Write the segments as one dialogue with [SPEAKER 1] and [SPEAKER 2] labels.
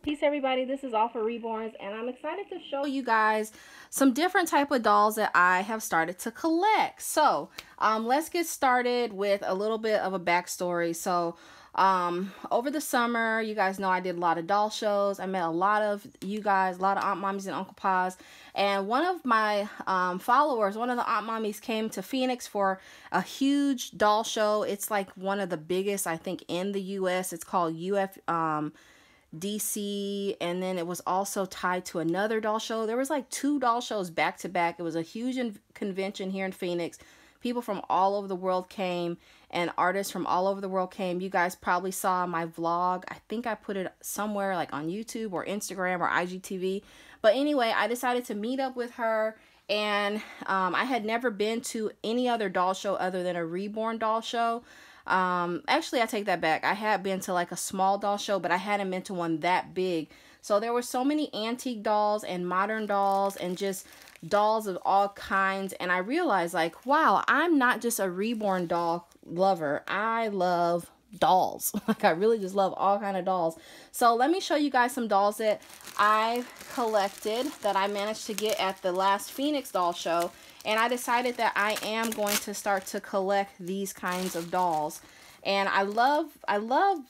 [SPEAKER 1] Peace everybody, this is All4Reborns and I'm excited to show you guys some different type of dolls that I have started to collect. So let's get started with a little bit of a backstory. So over the summer, you guys know I did a lot of doll shows. I met a lot of you guys, a lot of Aunt Mommies and Uncle Pa's, and one of my followers, one of the Aunt Mommies, came to Phoenix for a huge doll show. It's like one of the biggest, I think, in the US. It's called DC, and then it was also tied to another doll show. There was like 2 doll shows back to back. It was a huge convention here in Phoenix. People from all over the world came, and artists from all over the world came. You guys probably saw my vlog. I think I put it somewhere like on YouTube or Instagram or IGTV. But anyway, I decided to meet up with her, and I had never been to any other doll show other than a Reborn doll show. Actually, I take that back. I had been to like a small doll show, but I hadn't been to one that big. So there were so many antique dolls and modern dolls and just dolls of all kinds. And I realized, like, wow, I'm not just a Reborn doll lover. I love dolls. Like, I really just love all kind of dolls. So let me show you guys some dolls that I've collected that I managed to get at the last Phoenix doll show. And I decided that I am going to start to collect these kinds of dolls. And I love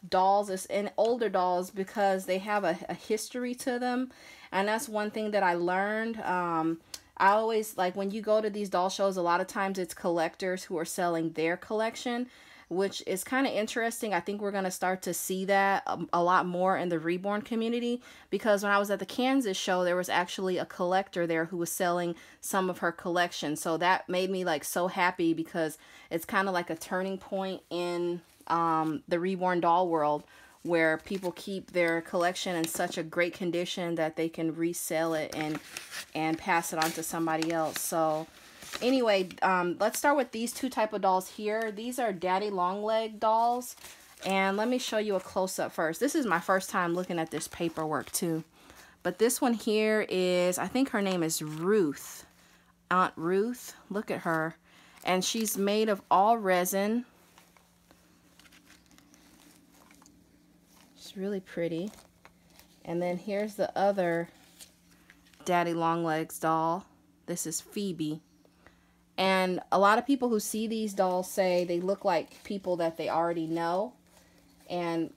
[SPEAKER 1] dolls and older dolls because they have a history to them. And that's one thing that I learned. I always, like, when you go to these doll shows, a lot of times it's collectors who are selling their collection, which is kind of interesting. I think we're going to start to see that a lot more in the Reborn community, because when I was at the Kansas show, there was actually a collector there who was selling some of her collection. So that made me like so happy, because it's kind of like a turning point in the Reborn doll world, where people keep their collection in such a great condition that they can resell it and pass it on to somebody else. So anyway, let's start with these 2 type of dolls here. These are daddy long leg dolls, and let me show you a close-up first. This is my first time looking at this paperwork too, but this one here is, I think her name is Ruth, Aunt Ruth. Look at her, and she's made of all resin. She's really pretty. And then here's the other daddy long legs doll. This is Phoebe. And a lot of people who see these dolls say they look like people that they already know. And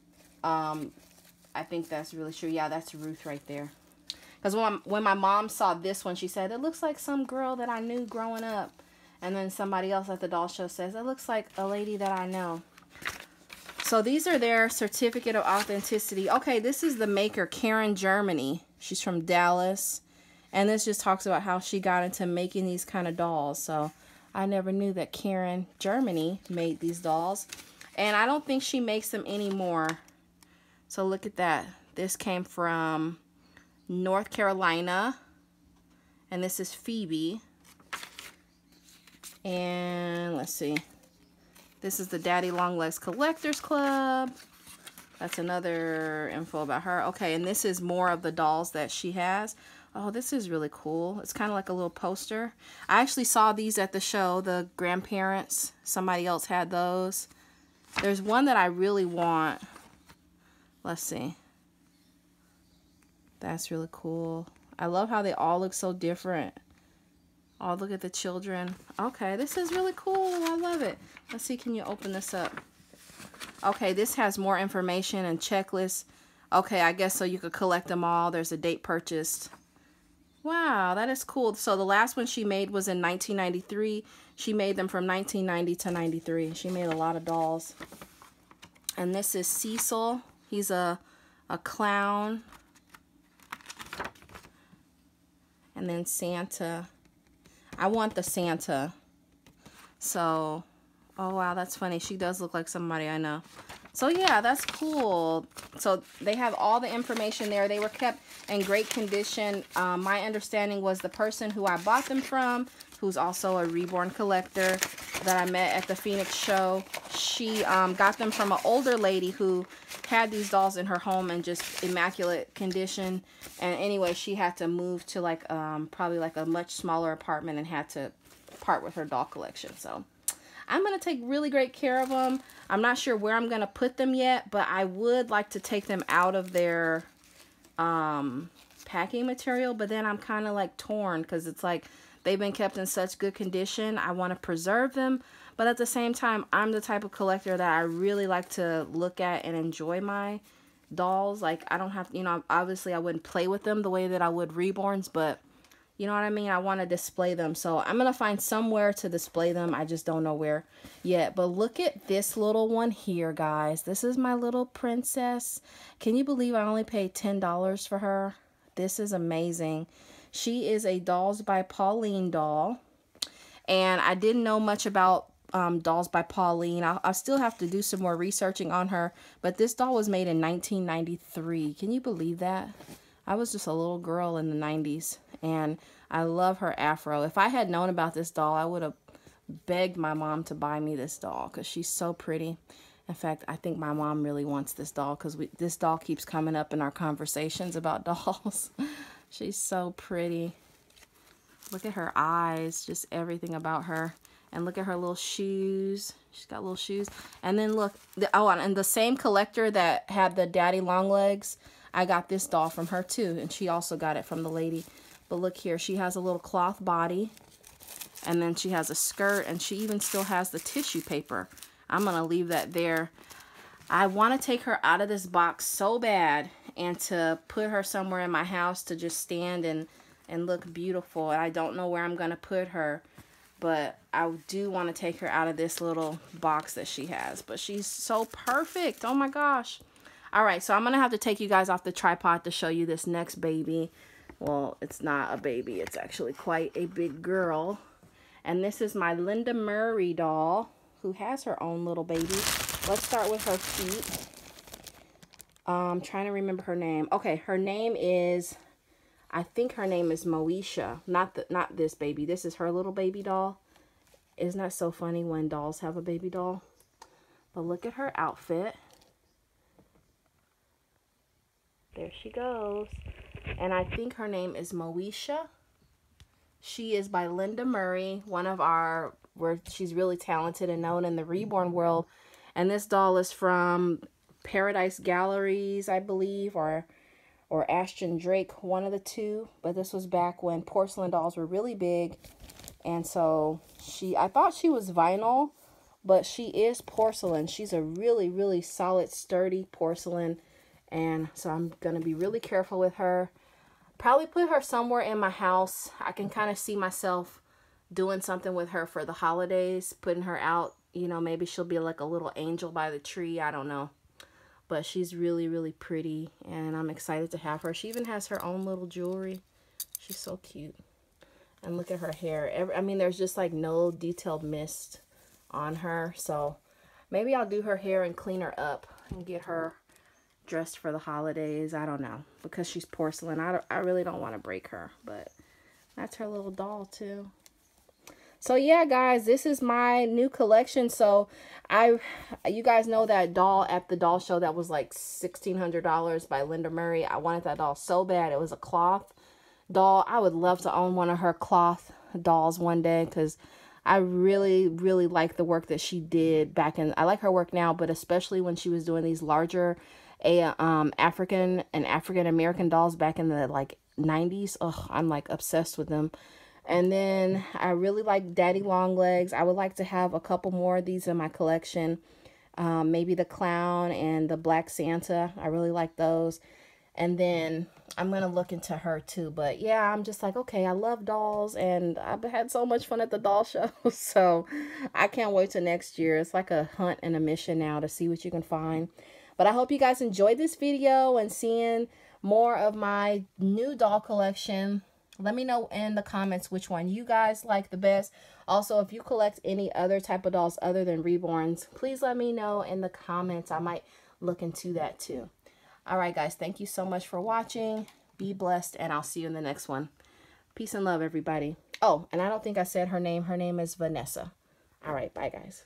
[SPEAKER 1] I think that's really true. Yeah, that's Ruth right there. Because when my mom saw this one, she said, it looks like some girl that I knew growing up. And then somebody else at the doll show says, it looks like a lady that I know. So these are their certificate of authenticity. Okay, this is the maker, Karen, Germany. She's from Dallas. And this just talks about how she got into making these kind of dolls. So I never knew that Karen, Germany, made these dolls. And I don't think she makes them anymore. So look at that. This came from North Carolina. And this is Phoebe. And let's see. This is the Daddy Long Legs Collectors Club. That's another info about her. Okay, and this is more of the dolls that she has. Oh, this is really cool. It's kind of like a little poster. I actually saw these at the show, the grandparents. Somebody else had those. There's one that I really want. Let's see. That's really cool. I love how they all look so different. Oh, look at the children. Okay, this is really cool. I love it. Let's see, can you open this up? Okay, this has more information and checklists. Okay, I guess so you could collect them all. There's a date purchased. Wow, that is cool. So the last one she made was in 1993. She made them from 1990 to 93. She made a lot of dolls. And this is Cecil. He's a clown. And then Santa. I want the Santa. So, oh wow, that's funny. She does look like somebody I know. So yeah, that's cool. So they have all the information there. They were kept in great condition. My understanding was the person who I bought them from, who's also a Reborn collector that I met at the Phoenix show, she got them from an older lady who had these dolls in her home in just immaculate condition. And anyway, she had to move to like probably like a much smaller apartment and had to part with her doll collection. So I'm going to take really great care of them. I'm not sure where I'm going to put them yet, but I would like to take them out of their packing material, but then I'm kind of like torn because it's like they've been kept in such good condition. I want to preserve them, but at the same time, I'm the type of collector that I really like to look at and enjoy my dolls. Like, I don't have, you know, obviously I wouldn't play with them the way that I would Reborns, but you know what I mean? I want to display them. So I'm going to find somewhere to display them. I just don't know where yet. But look at this little one here, guys. This is my little princess. Can you believe I only paid $10 for her? This is amazing. She is a Dolls by Pauline doll. And I didn't know much about Dolls by Pauline. I'll still have to do some more researching on her. But this doll was made in 1993. Can you believe that? I was just a little girl in the 90s, and I love her afro. If I had known about this doll, I would have begged my mom to buy me this doll because she's so pretty. In fact, I think my mom really wants this doll because this doll keeps coming up in our conversations about dolls. She's so pretty. Look at her eyes, just everything about her. And look at her little shoes. She's got little shoes. And then look, and the same collector that had the daddy long legs, I got this doll from her too, and she also got it from the lady. But look here, she has a little cloth body, and then she has a skirt, and she even still has the tissue paper. I'm going to leave that there. I want to take her out of this box so bad and to put her somewhere in my house to just stand and look beautiful. And I don't know where I'm going to put her, but I do want to take her out of this little box that she has. But she's so perfect. Oh my gosh. All right, so I'm going to have to take you guys off the tripod to show you this next baby. Well, it's not a baby. It's actually quite a big girl. And this is my Linda Murray doll, who has her own little baby. Let's start with her feet. I'm trying to remember her name. Okay, her name is, I think her name is Moesha. Not this baby. This is her little baby doll. Isn't that so funny when dolls have a baby doll? But look at her outfit. There she goes. And I think her name is Moesha. She is by Linda Murray, one of our, where she's really talented and known in the Reborn world. And this doll is from Paradise Galleries, I believe, or Ashton Drake, one of the two. But this was back when porcelain dolls were really big. And so I thought she was vinyl, but she is porcelain. She's a really, really solid, sturdy porcelain. And so I'm going to be really careful with her. Probably put her somewhere in my house. I can kind of see myself doing something with her for the holidays. Putting her out. You know, maybe she'll be like a little angel by the tree. I don't know. But she's really, really pretty. And I'm excited to have her. She even has her own little jewelry. She's so cute. And look at her hair. I mean, there's just like no detailed mist on her. So maybe I'll do her hair and clean her up and get her dressed for the holidays. I don't know, because she's porcelain. I really don't want to break her, but that's her little doll too. So yeah, guys, this is my new collection. So you guys know that doll at the doll show that was like $1,600 by Linda Murray. I wanted that doll so bad. It was a cloth doll. I would love to own one of her cloth dolls one day, because I really, really like the work that she did back in. I like her work now, but especially when she was doing these larger African and African American dolls back in the like 90s. Oh, I'm like obsessed with them. And then I really like Daddy Long Legs. I would like to have a couple more of these in my collection. Maybe the clown and the Black Santa. I really like those. And then I'm going to look into her too. But yeah, I'm just like, okay, I love dolls, and I've had so much fun at the doll show. So I can't wait till next year. It's like a hunt and a mission now to see what you can find. But I hope you guys enjoyed this video and seeing more of my new doll collection. Let me know in the comments which one you guys like the best. Also, if you collect any other type of dolls other than Reborns, please let me know in the comments. I might look into that too. All right, guys, thank you so much for watching. Be blessed, and I'll see you in the next one. Peace and love, everybody. Oh, and I don't think I said her name. Her name is Vanessa. All right, bye, guys.